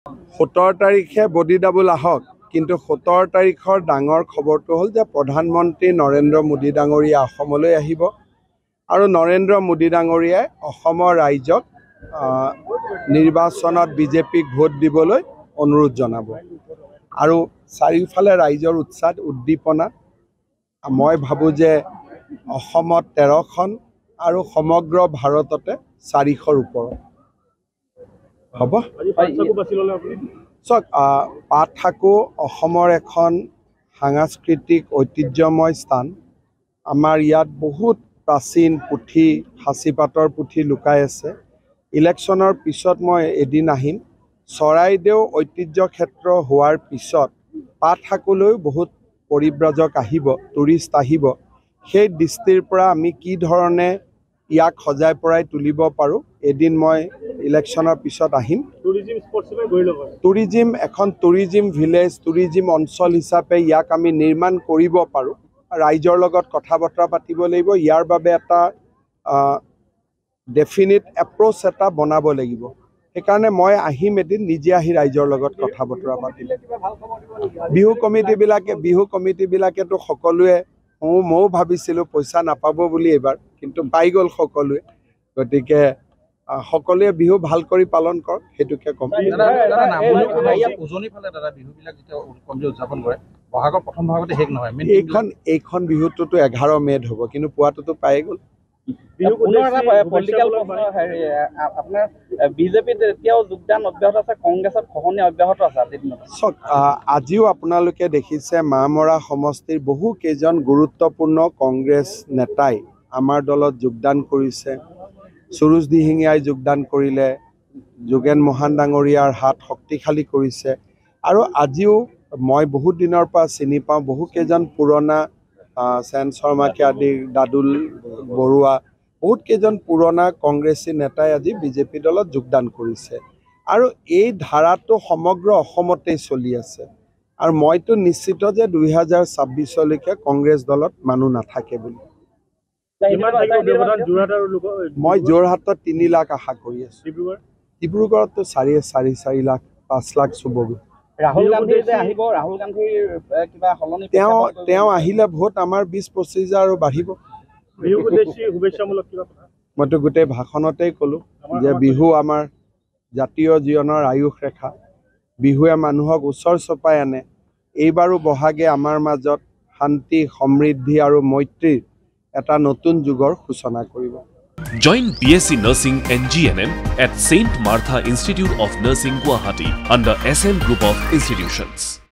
17 তাৰিখে body double আহক, কিন্তু 17 তাৰিখৰ ডাঙৰ খবৰটো হ'ল যে প্ৰধানমন্ত্ৰী নৰেন্দ্ৰ মোদী ডাঙৰীয়া অসমলৈ আহিব আৰু নৰেন্দ্ৰ মোদী ডাঙৰীয়াই অসমৰ ৰাইজক নিৰ্বাচনত বিজেপিক ভোট দিবলৈ অনুৰোধ জনাব আৰু চাৰিওফালে ৰাইজৰ উৎসাহ উদ্দীপনা। মই ভাবোঁ যে অসমত 13খন আৰু সমগ্ৰ ভাৰততে 400ৰ ওপৰত হ'ব। চাওক, পাটসাকু অসমৰ এখন সাংস্কৃতিক ঐতিহ্যময় স্থান। আমাৰ ইয়াত বহুত প্ৰাচীন পুথি, সাঁচিপাতৰ পুথি লুকাই আছে। ইলেকশ্যনৰ পিছত মই এদিন আহিম। চৰাইদেউ ঐতিহ্য ক্ষেত্ৰ হোৱাৰ পিছত পাটসাকুলৈও বহুত পৰিব্ৰাজক আহিব, টুৰিষ্ট আহিব। সেই দৃষ্টিৰ পৰা আমি কি ধৰণে ইয়াক সজাই পৰাই তুলিব পাৰোঁ, এদিন মই ইলেকশ্যনৰ পিছত আহিম। টুৰিজিম এখন টুৰিজিম ভিলেজ, টুৰিজিম অঞ্চল হিচাপে ইয়াক আমি নিৰ্মাণ কৰিব পাৰোঁ। ৰাইজৰ লগত কথা বতৰা পাতিব লাগিব। ইয়াৰ বাবে এটা ডেফিনিট এপ্ৰ'চ এটা বনাব লাগিব। সেইকাৰণে মই আহিম এদিন, নিজে আহি ৰাইজৰ লগত কথা বতৰা পাতিম। বিহু কমিটিবিলাকেতো সকলোৱে, ময়ো ভাবিছিলোঁ পইচা নাপাব বুলি এইবাৰ, কিন্তু পাই গ'ল সকলোৱে। গতিকে সকলোৱে বিহু ভাল কৰি পালন কৰক, সেইটোকে ক'ম। এইখন বিহুটোতো 11 মে'ত হ'ব, কিন্তু পোৱাটোতো পাই গ'ল। চাওক, আজিও আপোনালোকে দেখিছে মামৰা সমষ্টিৰ বহু কেইজন গুৰুত্বপূৰ্ণ কংগ্ৰেছ নেতাই আমাৰ দলত যোগদান কৰিছে। সুৰুজ দিহিঙীয়াই যোগদান কৰিলে, যোগেন মহান ডাঙৰীয়াৰ হাত শক্তিশালী কৰিছে। আৰু আজিও মই বহুত দিনৰ পৰা চিনি পাওঁ বহুকেইজন পুৰণা, সেন শৰ্মাকে আদি, দাদুল বৰুৱা, বহুত কেইজন পুৰণা কংগ্ৰেছী নেতাই আজি বিজেপি দলত যোগদান কৰিছে। আৰু এই ধাৰাটো সমগ্ৰ অসমতেই চলি আছে। আৰু মইতো নিশ্চিত যে 2026লৈকে কংগ্ৰেছ দলত মানুহ নাথাকে বুলি। মই যোৰহাটত 3 লাখ আশা কৰি আছোঁ। ডিব্ৰুগড়তো 4.5 লাখ 5 লাখ চুবগৈ। তেওঁ আহিলে ভোট আমাৰ 20-25 আৰু বাঢ়িব। মইতো গোটেই ভাষণতেই ক'লোঁ যে বিহু আমাৰ জাতীয় জীৱনৰ আয়ুস ৰেখা। বিহুৱে মানুহক ওচৰ চপাই আনে। এইবাৰো বহাগে আমাৰ মাজত শান্তি, সমৃদ্ধি আৰু মৈত্ৰীৰ এটা নতুন যুগৰ সূচনা কৰিব। Join BSc Nursing and GNM at St. Martha Institute of Nursing, Guwahati under SM Group of Institutions.